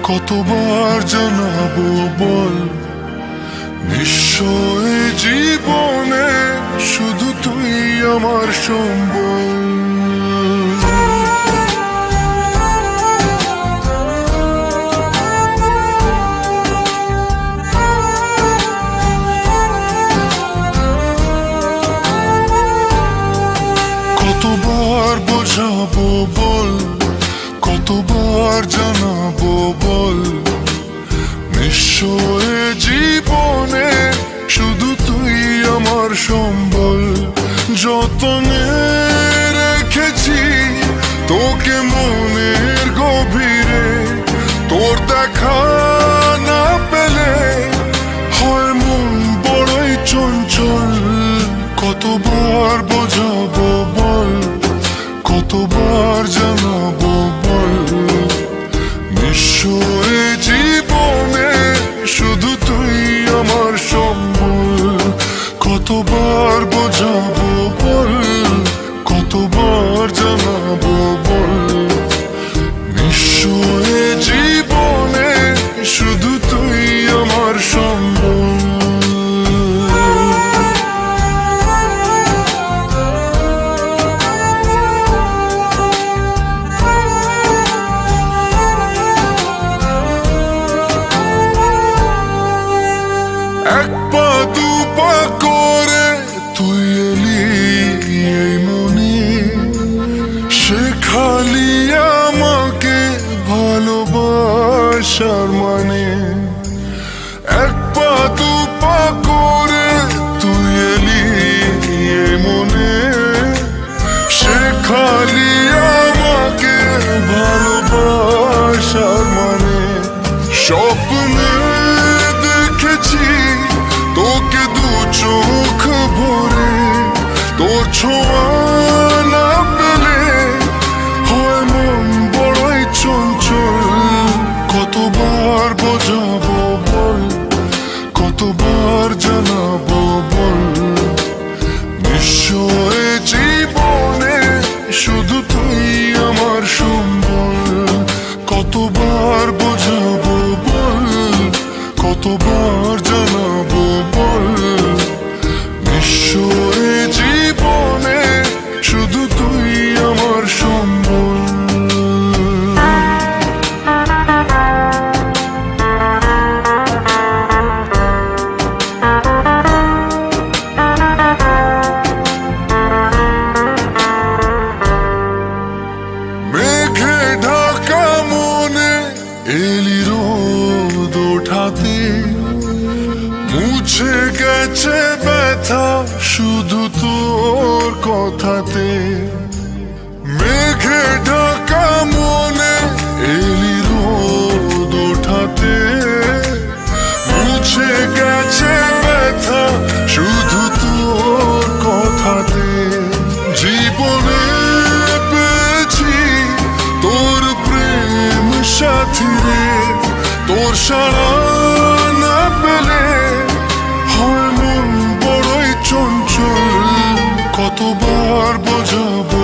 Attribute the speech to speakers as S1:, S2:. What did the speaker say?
S1: কতবার জানাবো বল, নিশ্চয় জীবনে শুধু তুই আমার সম্বল। কতবার বোঝাবো বল, কতবার জানাবো বল, নিশ্চয় জীবনে শুধু তুই আমার সম্বল। যতনে রেখেছি তোকে মনের গভীরে, তোর দেখা না পেলে হয় মন বড়ই চঞ্চল। কতবার বোঝাবো বল, কতবার জানাবো বল, নিশ্চয় জীবনে শুধু তুই আমার সম্বল। কতবার বোঝাবো বল, কতবার জানাবো বল, নিশ্চয় জীবনে শুধু তুই আমার সম্বল। এক পা দু পা করে তুই এলি এই মনে, শেখালি আমাকে ভালোবাসার মানে। এক পা দু পা করে তুই এলি এই মনে, শেখালি আমাকে ভালোবাসার মানে। স্বপ্নে দেখেছি তোকে দু চোখ ভরে, তোর ছোঁয়া না পেলে হয় মন বড়ই চঞ্চল। কতবার বোঝাবো বল, কতবার জানাবো বল, নিশ্চয় জীবনে শুধু তুই আমার সম্বল। কতবার বোঝাবো বল, কতবার জানাবো বল, নিশ্চয় জীবনে শুধু তুই আমার সম্বল। মেঘে ঢাকা মনে এলি রোদ ওঠাতে, মুছে গেছে ব্যথা শুধু তোর কথাতে। মেঘে ঢাকা মনে এলি রোদ ওঠাতে, মুছে গেছে ব্যথা শুধু তোর কথাতে। জীবনে পেয়েছি তোর প্রেম সাথী রে, তোর সারা না পেলে হয় মন বড়ই চঞ্চল। কতবার বোঝাবো